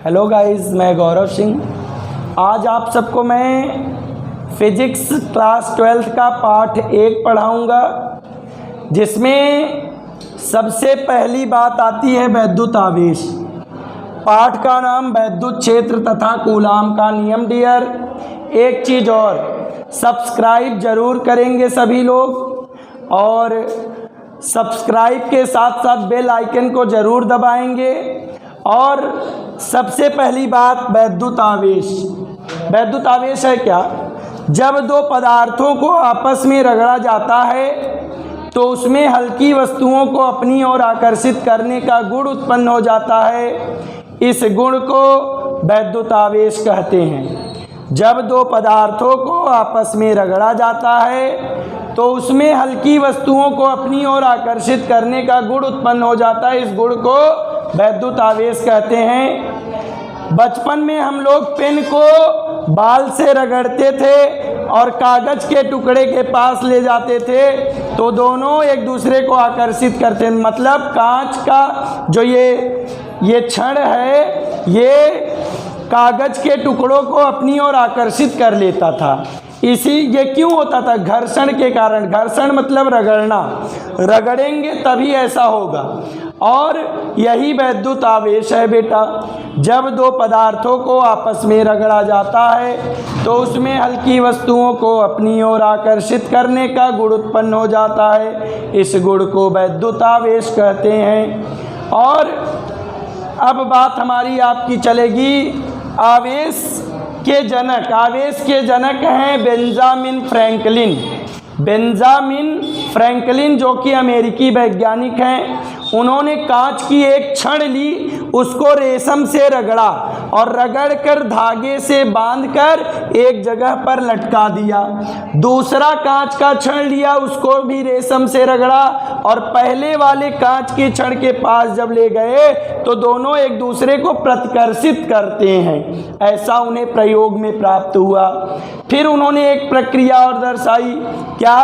Hello guys, मैं गौरव सिंह। आज आप सबको मैं फिजिक्स क्लास 12th का पाठ 1 पढ़ाऊंगा, जिसमें सबसे पहली बात आती है वैद्युत आवेश। पाठ का नाम वैद्युत क्षेत्र तथा कूलाम का नियम। डियर, एक चीज़ और, सब्सक्राइब ज़रूर करेंगे सभी लोग, और सब्सक्राइब के साथ साथ बेल आइकन को ज़रूर दबाएंगे। और सबसे पहली बात, वैद्युत आवेश। वैद्युत आवेश है क्या? जब दो पदार्थों को आपस में रगड़ा जाता है तो उसमें हल्की वस्तुओं को अपनी ओर आकर्षित करने का गुण उत्पन्न हो जाता है। इस गुण को वैद्युत आवेश कहते हैं। जब दो पदार्थों को आपस में रगड़ा जाता है तो उसमें हल्की वस्तुओं को अपनी ओर आकर्षित करने का गुण उत्पन्न हो जाता है। इस गुण को वैद्युत आवेश कहते हैं। बचपन में हम लोग पेन को बाल से रगड़ते थे और कागज के टुकड़े के पास ले जाते थे तो दोनों एक दूसरे को आकर्षित करते हैं। मतलब कांच का जो ये क्षण है, ये कागज के टुकड़ों को अपनी ओर आकर्षित कर लेता था। ये क्यों होता था? घर्षण के कारण। घर्षण मतलब रगड़ना, रगड़ेंगे तभी ऐसा होगा। और यही वैद्युत आवेश है बेटा। जब दो पदार्थों को आपस में रगड़ा जाता है तो उसमें हल्की वस्तुओं को अपनी ओर आकर्षित करने का गुण उत्पन्न हो जाता है। इस गुण को वैद्युत आवेश कहते हैं। और अब बात हमारी आपकी चलेगी आवेश के जनक। आवेश के जनक हैं बेंजामिन फ्रैंकलिन। बेंजामिन फ्रैंकलिन जो कि अमेरिकी वैज्ञानिक हैं, उन्होंने कांच की एक छड़ ली, उसको रेशम से रगड़ा और रगड़कर धागे से बांधकर एक जगह पर लटका दिया। दूसरा कांच का छड़ लिया, उसको भी रेशम से रगड़ा और पहले वाले कांच की छड़ के पास जब ले गए तो दोनों एक दूसरे को प्रतिकर्षित करते हैं। ऐसा उन्हें प्रयोग में प्राप्त हुआ। फिर उन्होंने एक प्रक्रिया और दर्शाई, क्या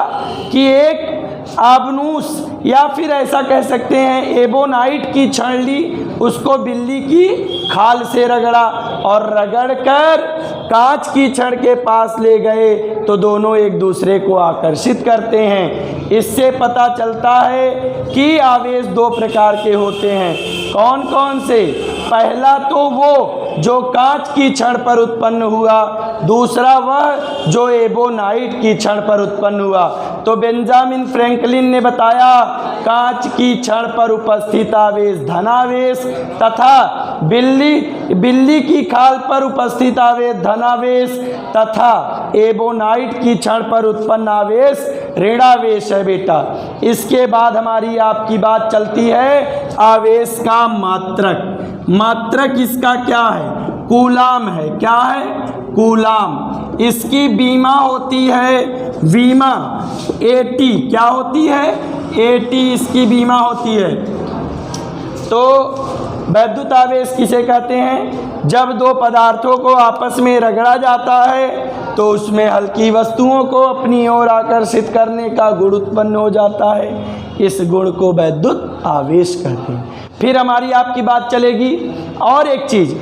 कि एक आबनूस या फिर ऐसा कह सकते हैं एबोनाइट की छड़ ली, उसको बिल्ली की खाल से रगड़ा और रगड़कर कांच की छड़ के पास ले गए तो दोनों एक दूसरे को आकर्षित करते हैं। इससे पता चलता है कि आवेश 2 प्रकार के होते हैं। कौन कौन से? पहला तो वो जो कांच की छड़ पर उत्पन्न हुआ, दूसरा वह जो एबोनाइट की छड़ पर उत्पन्न हुआ। तो बेंजामिन फ्रैंकलिन ने बताया कांच की छड़ पर उपस्थित आवेश धनावेश तथा बिल्ली की खाल पर उपस्थित आवेश धनावेश तथा एबोनाइट की छड़ पर उत्पन्न आवेश ऋणावेश है बेटा। इसके बाद हमारी आपकी बात चलती है आवेश का मात्रक। मात्रक इसका क्या है? कूलाम है। क्या है? कूलाम। इसकी बीमा होती है वीमा, एटी। क्या होती है? एटी इसकी बीमा होती है। तो वैद्युत आवेश किसे कहते हैं? जब दो पदार्थों को आपस में रगड़ा जाता है तो उसमें हल्की वस्तुओं को अपनी ओर आकर्षित करने का गुण उत्पन्न हो जाता है। इस गुण को वैद्युत आवेश कहते हैं। फिर हमारी आपकी बात चलेगी और एक चीज़,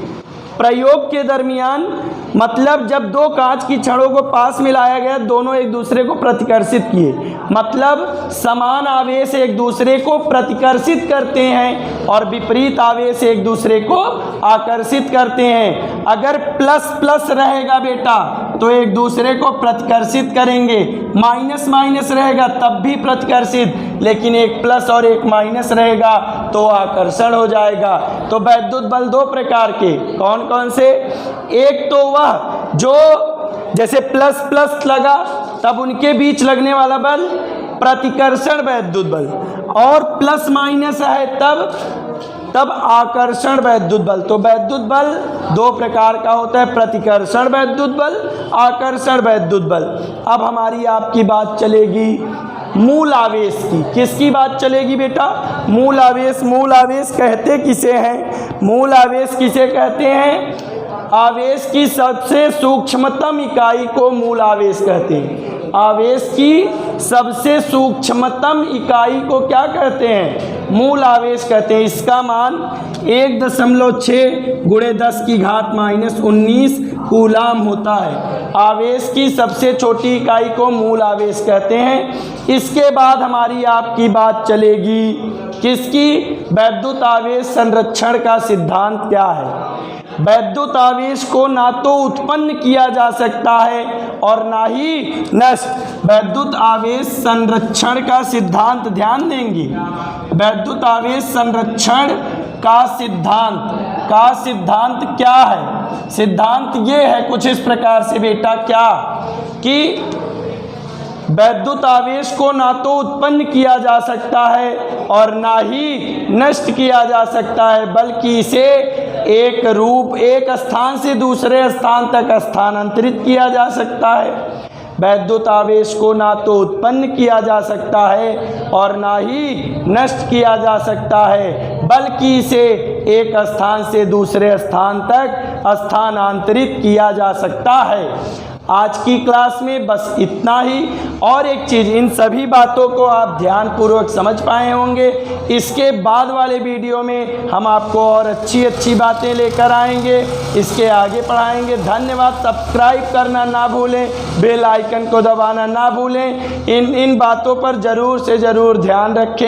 प्रयोग के दरमियान, मतलब जब दो कांच की छड़ों को पास में लाया गया, दोनों एक दूसरे को प्रतिकर्षित किए, मतलब समान आवेश एक दूसरे को प्रतिकर्षित करते हैं और विपरीत आवेश एक दूसरे को आकर्षित करते हैं। अगर प्लस प्लस रहेगा बेटा तो एक दूसरे को प्रतिकर्षित करेंगे, माइनस माइनस रहेगा तब भी प्रतिकर्षित, लेकिन एक प्लस और एक माइनस रहेगा तो आकर्षण हो जाएगा। तो वैद्युत बल 2 प्रकार के। कौन कौन से? एक तो वह जो जैसे प्लस प्लस लगा तब उनके बीच लगने वाला बल प्रतिकर्षण वैद्युत बल, और प्लस माइनस है तब आकर्षण वैद्युत बल। तो वैद्युत बल 2 प्रकार का होता है, प्रतिकर्षण वैद्युत बल, आकर्षण वैद्युत बल। अब हमारी आपकी बात चलेगी मूल आवेश की। किसकी बात चलेगी बेटा? मूल आवेश। मूल आवेश कहते किसे हैं? मूल आवेश किसे कहते हैं? आवेश की सबसे सूक्ष्मतम इकाई को मूल आवेश कहते हैं। आवेश की सबसे सूक्ष्मतम इकाई को क्या कहते हैं? मूल आवेश कहते हैं। इसका मान 1.6 × 10⁻⁻19 कूलाम होता है। आवेश की सबसे छोटी इकाई को मूल आवेश कहते हैं। इसके बाद हमारी आपकी बात चलेगी किसकी? वैद्युत आवेश संरक्षण का सिद्धांत क्या है। वैद्युत आवेश को ना तो उत्पन्न किया जा सकता है और ना ही नष्ट। वैद्युत आवेश संरक्षण का सिद्धांत ध्यान देंगे। वैद्युत आवेश संरक्षण का सिद्धांत क्या है? सिद्धांत ये है कुछ इस प्रकार से बेटा, क्या कि वैद्युत आवेश को ना तो उत्पन्न किया जा सकता है और ना ही नष्ट किया जा सकता है, बल्कि इसे एक स्थान से दूसरे स्थान तक स्थानांतरित किया जा सकता है। वैद्युत आवेश को ना तो उत्पन्न किया जा सकता है और ना ही नष्ट किया जा सकता है, बल्कि इसे एक स्थान से दूसरे स्थान तक स्थानांतरित किया जा सकता है। आज की क्लास में बस इतना ही। और एक चीज़, इन सभी बातों को आप ध्यानपूर्वक समझ पाए होंगे। इसके बाद वाले वीडियो में हम आपको और अच्छी बातें लेकर आएंगे, इसके आगे पढ़ाएंगे। धन्यवाद। सब्सक्राइब करना ना भूलें, बेल आइकन को दबाना ना भूलें। इन बातों पर ज़रूर से ज़रूर ध्यान रखें।